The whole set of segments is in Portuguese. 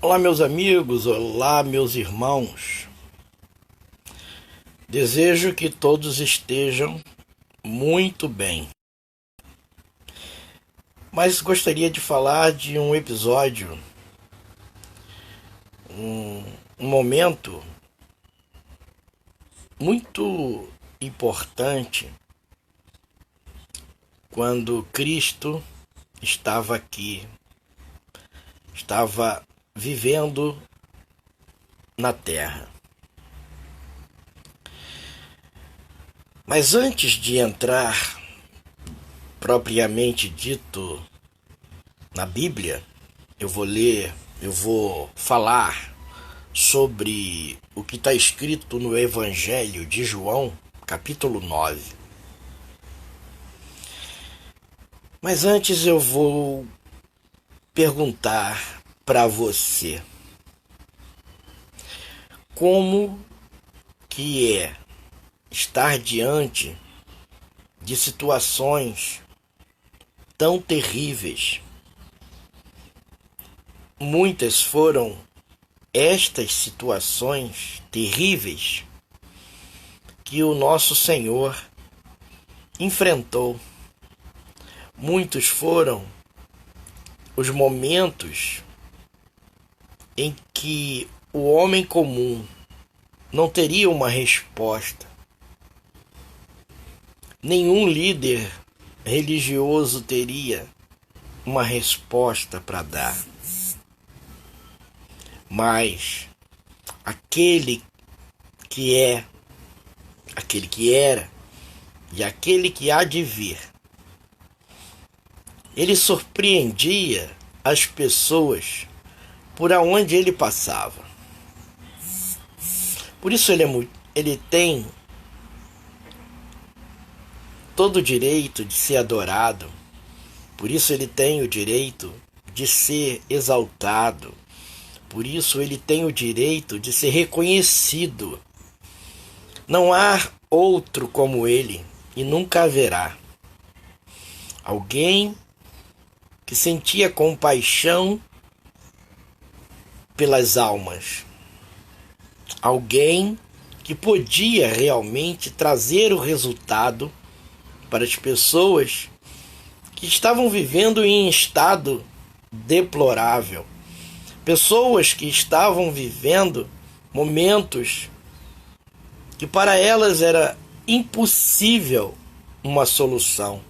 Olá, meus amigos, olá, meus irmãos. Desejo que todos estejam muito bem. Mas gostaria de falar de um episódio, um momento muito importante quando Cristo estava aqui, estava vivendo na terra. Mas antes de entrar propriamente dito na Bíblia, eu vou falar sobre o que está escrito no Evangelho de João, capítulo 9. Mas antes eu vou perguntar para você: como que é estar diante de situações tão terríveis? Muitas foram estas situações terríveis que o nosso Senhor enfrentou. Muitos foram os momentos em que o homem comum não teria uma resposta. Nenhum líder religioso teria uma resposta para dar. Mas aquele que é, aquele que era e aquele que há de vir, ele surpreendia as pessoas por aonde ele passava. Por isso ele tem todo o direito de ser adorado. Por isso ele tem o direito de ser exaltado. Por isso ele tem o direito de ser reconhecido. Não há outro como ele e nunca haverá. Alguém que sentia compaixão pelas almas. Alguém que podia realmente trazer o resultado para as pessoas que estavam vivendo em estado deplorável. Pessoas que estavam vivendo momentos que para elas era impossível uma solução.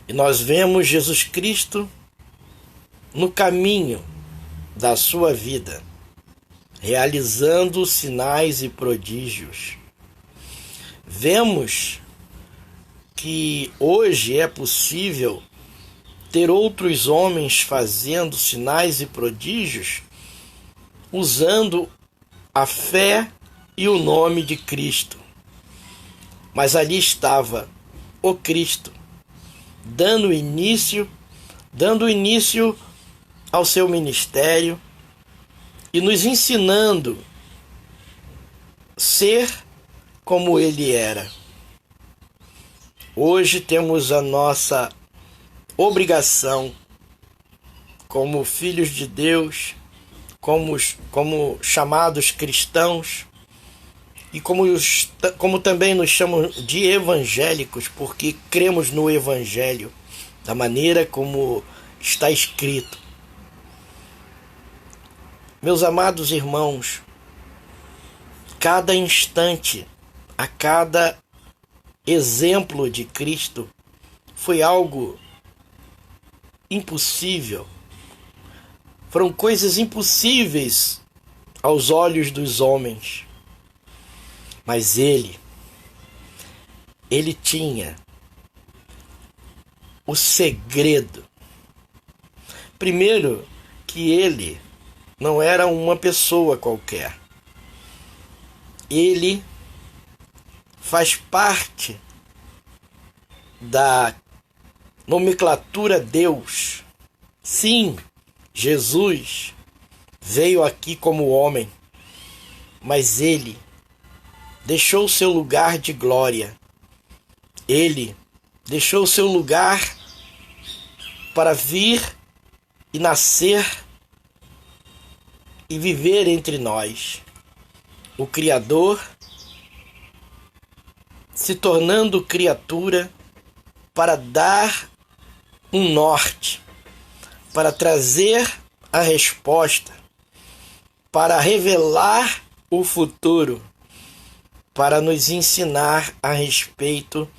E nós vemos Jesus Cristo no caminho da sua vida, realizando sinais e prodígios. Vemos que hoje é possível ter outros homens fazendo sinais e prodígios usando a fé e o nome de Cristo. Mas ali estava o Cristo, dando início ao seu ministério e nos ensinando a ser como ele era. Hoje temos a nossa obrigação como filhos de Deus, como chamados cristãos, e como também nos chamam de evangélicos, porque cremos no Evangelho da maneira como está escrito. Meus amados irmãos, cada instante, a cada exemplo de Cristo foi algo impossível. Foram coisas impossíveis aos olhos dos homens. Mas ele tinha o segredo. Primeiro, que ele não era uma pessoa qualquer. Ele faz parte da nomenclatura Deus. Sim, Jesus veio aqui como homem, mas ele deixou seu lugar de glória. Ele deixou seu lugar para vir e nascer e viver entre nós. O Criador se tornando criatura para dar um norte, para trazer a resposta, para revelar o futuro, para nos ensinar a respeito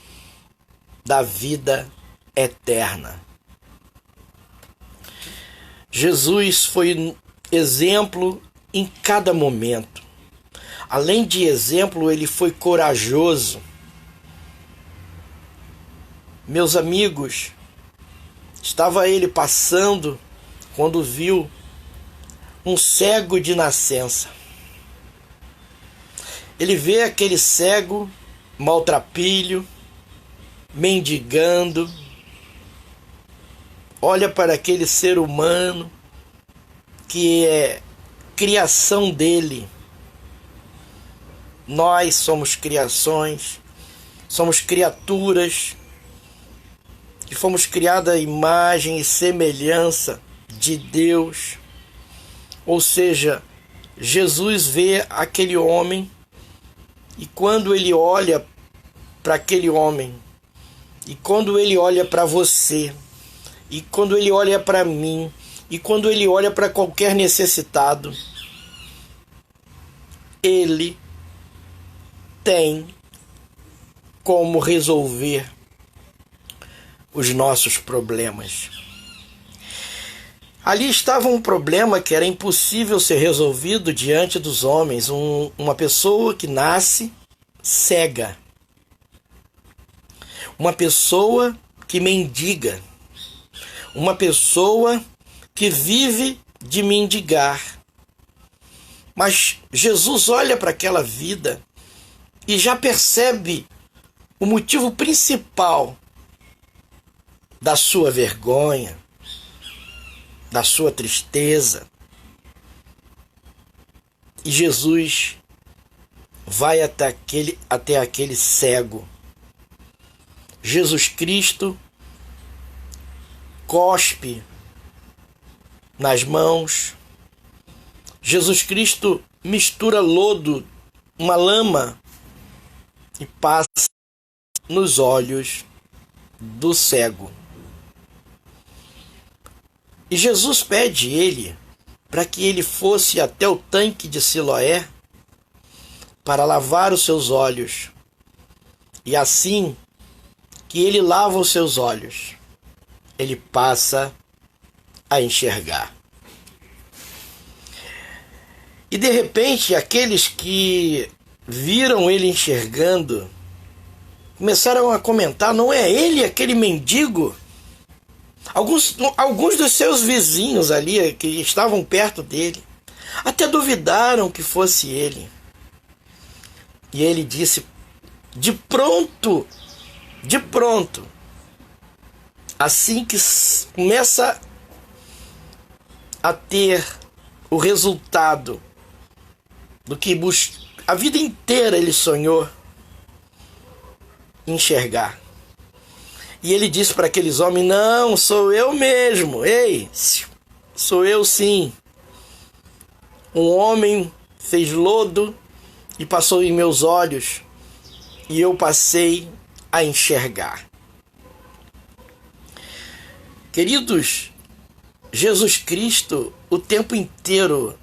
da vida eterna. Jesus foi exemplo em cada momento. Além de exemplo, ele foi corajoso. Meus amigos, estava ele passando quando viu um cego de nascença. Ele vê aquele cego maltrapilho, mendigando, olha para aquele ser humano que é criação dele. Nós somos criações, somos criaturas que fomos criadas à imagem e semelhança de Deus. Ou seja, Jesus vê aquele homem e quando ele olha para aquele homem, e quando ele olha para você, e quando ele olha para mim, e quando ele olha para qualquer necessitado, ele tem como resolver os nossos problemas. Ali estava um problema que era impossível ser resolvido diante dos homens. Uma pessoa que nasce cega. Uma pessoa que mendiga. Uma pessoa que vive de mendigar. Mas Jesus olha para aquela vida e já percebe o motivo principal da sua vergonha, da sua tristeza. E Jesus vai até aquele cego. Jesus Cristo cospe nas mãos. Jesus Cristo mistura lodo, uma lama, e passa nos olhos do cego. E Jesus pede ele para que ele fosse até o tanque de Siloé para lavar os seus olhos. E assim que ele lava os seus olhos, ele passa a enxergar. E de repente, aqueles que viram ele enxergando começaram a comentar: não é ele aquele mendigo? Alguns dos seus vizinhos ali, que estavam perto dele, até duvidaram que fosse ele. E ele disse, de pronto, assim que começa a ter o resultado do que a vida inteira ele sonhou enxergar. E ele disse para aqueles homens: não, sou eu mesmo. Ei, sou eu sim. Um homem fez lodo e passou em meus olhos, e eu passei a enxergar. Queridos, Jesus Cristo o tempo inteiro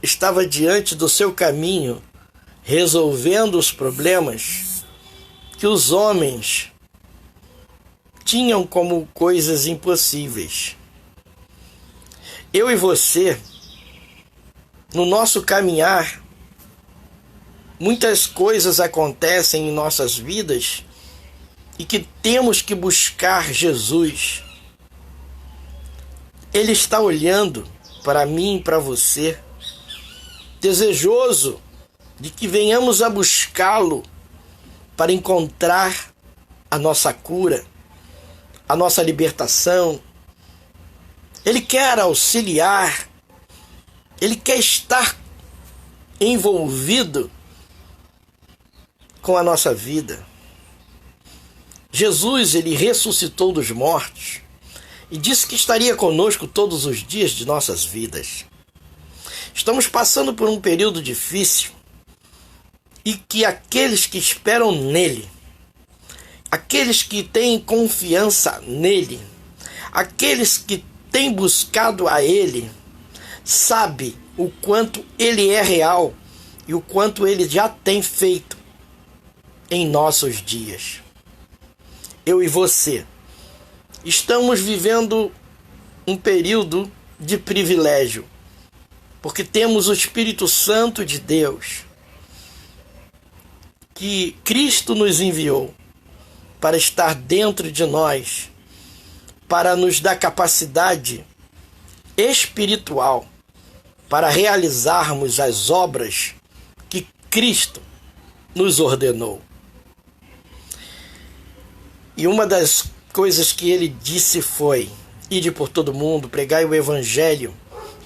estava diante do seu caminho, resolvendo os problemas que os homens tinham como coisas impossíveis. Eu e você, no nosso caminhar, muitas coisas acontecem em nossas vidas e que temos que buscar Jesus. Ele está olhando para mim e para você, desejoso de que venhamos a buscá-lo para encontrar a nossa cura, a nossa libertação. Ele quer auxiliar, ele quer estar envolvido com a nossa vida. Jesus, ele ressuscitou dos mortos e disse que estaria conosco todos os dias de nossas vidas. Estamos passando por um período difícil e que aqueles que esperam nele, aqueles que têm confiança nele, aqueles que têm buscado a ele, sabe o quanto ele é real e o quanto ele já tem feito em nossos dias. Eu e você estamos vivendo um período de privilégio, porque temos o Espírito Santo de Deus, que Cristo nos enviou para estar dentro de nós, para nos dar capacidade espiritual para realizarmos as obras que Cristo nos ordenou. E uma das coisas que ele disse foi: ide por todo mundo, pregai o evangelho,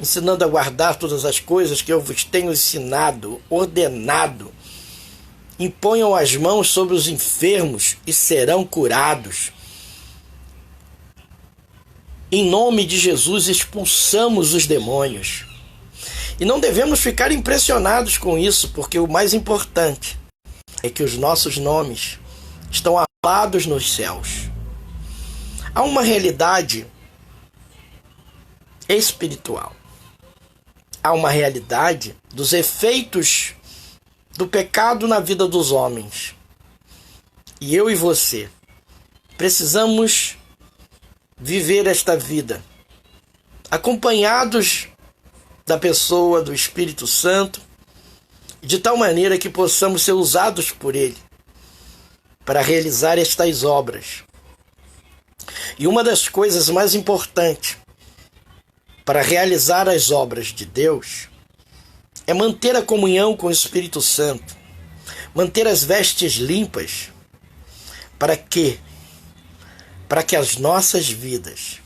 ensinando a guardar todas as coisas que eu vos tenho ensinado, ordenado. Imponham as mãos sobre os enfermos e serão curados. Em nome de Jesus expulsamos os demônios. E não devemos ficar impressionados com isso, porque o mais importante é que os nossos nomes estão alados nos céus. Há uma realidade espiritual. Há uma realidade dos efeitos do pecado na vida dos homens. E eu e você precisamos viver esta vida acompanhados da pessoa do Espírito Santo, de tal maneira que possamos ser usados por ele para realizar estas obras. E uma das coisas mais importantes para realizar as obras de Deus é manter a comunhão com o Espírito Santo, manter as vestes limpas, para que as nossas vidas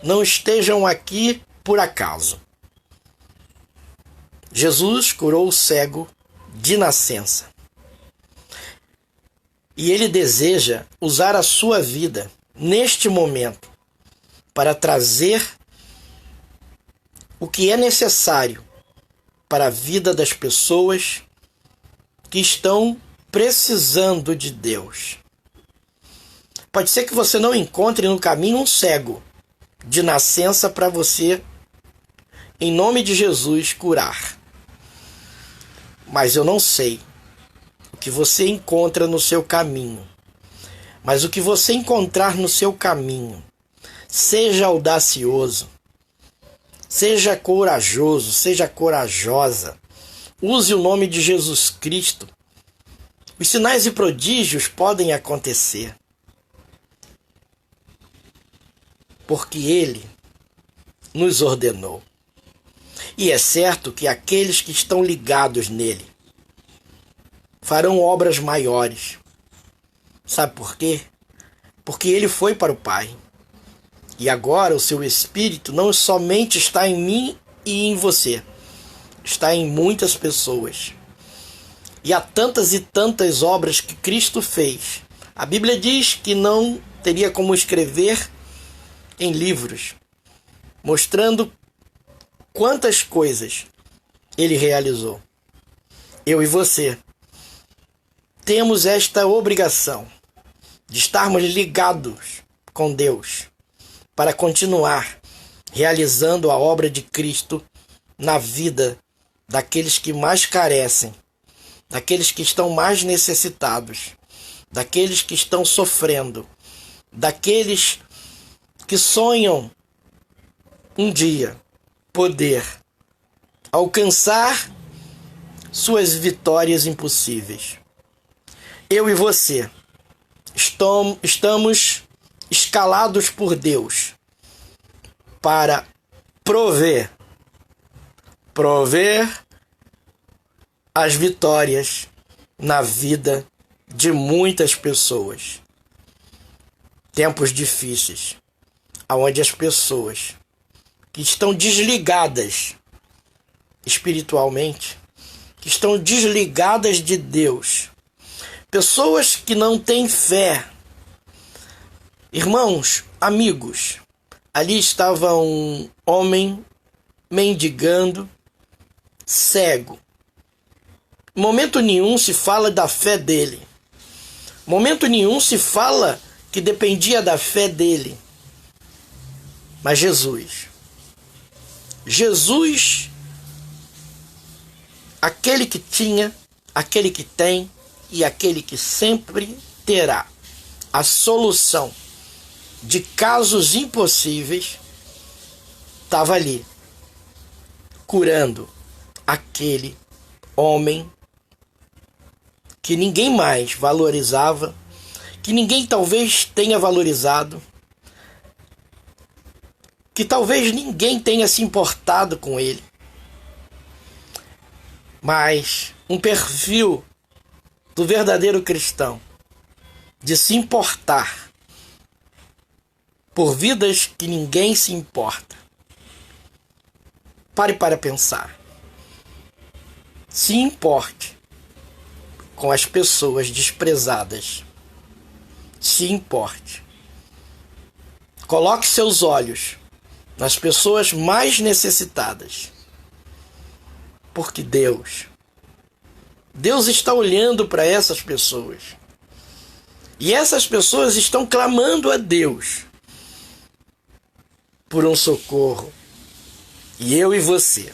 não estejam aqui por acaso. Jesus curou o cego de nascença. E ele deseja usar a sua vida neste momento para trazer o que é necessário para a vida das pessoas que estão precisando de Deus. Pode ser que você não encontre no caminho um cego de nascença para você, em nome de Jesus, curar. Mas eu não sei o que você encontra no seu caminho. Mas o que você encontrar no seu caminho, seja audacioso, seja corajoso, seja corajosa. Use o nome de Jesus Cristo. Os sinais e prodígios podem acontecer, porque Ele nos ordenou. E é certo que aqueles que estão ligados nele farão obras maiores. Sabe por quê? Porque ele foi para o Pai. E agora o seu Espírito não somente está em mim e em você, está em muitas pessoas. E há tantas e tantas obras que Cristo fez. A Bíblia diz que não teria como escrever em livros, mostrando quantas coisas ele realizou. Eu e você temos esta obrigação de estarmos ligados com Deus para continuar realizando a obra de Cristo na vida daqueles que mais carecem, daqueles que estão mais necessitados, daqueles que estão sofrendo, daqueles que sonham um dia poder alcançar suas vitórias impossíveis. Eu e você estamos escalados por Deus para prover as vitórias na vida de muitas pessoas. Tempos difíceis, onde as pessoas que estão desligadas espiritualmente, que estão desligadas de Deus, pessoas que não têm fé, irmãos, amigos, ali estava um homem mendigando, cego. Em momento nenhum se fala da fé dele. Em momento nenhum se fala que dependia da fé dele. Mas Jesus, aquele que tinha, aquele que tem e aquele que sempre terá a solução de casos impossíveis, estava ali, curando aquele homem que ninguém mais valorizava, que ninguém talvez tenha valorizado, que talvez ninguém tenha se importado com ele. Mas um perfil do verdadeiro cristão, de se importar por vidas que ninguém se importa. Pare para pensar. Se importe com as pessoas desprezadas. Se importe. Coloque seus olhos nas pessoas mais necessitadas. Porque Deus está olhando para essas pessoas. E essas pessoas estão clamando a Deus por um socorro. E eu e você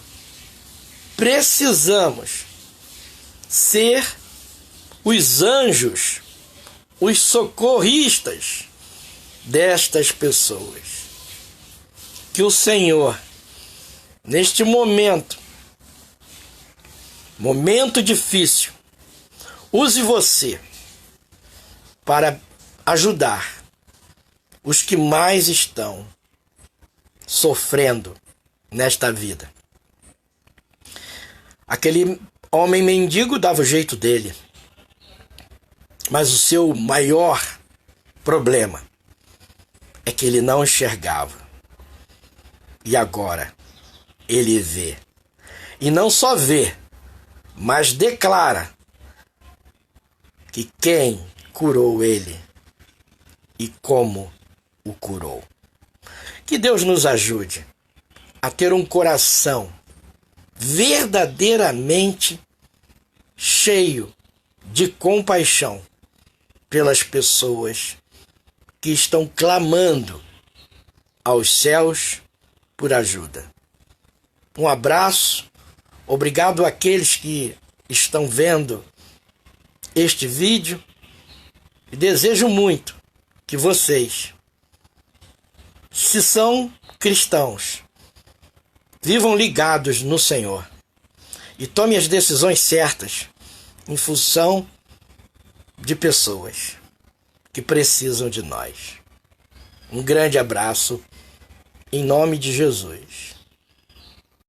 precisamos ser os anjos, os socorristas destas pessoas. Que o Senhor, neste momento difícil, use você para ajudar os que mais estão sofrendo nesta vida. Aquele homem mendigo dava o jeito dele, mas o seu maior problema é que ele não enxergava. E agora ele vê. E não só vê, mas declara que quem curou ele e como o curou. Que Deus nos ajude a ter um coração verdadeiramente cheio de compaixão pelas pessoas que estão clamando aos céus por ajuda. Um abraço, obrigado àqueles que estão vendo este vídeo e desejo muito que vocês, se são cristãos, vivam ligados no Senhor e tomem as decisões certas em função de pessoas que precisam de nós. Um grande abraço em nome de Jesus.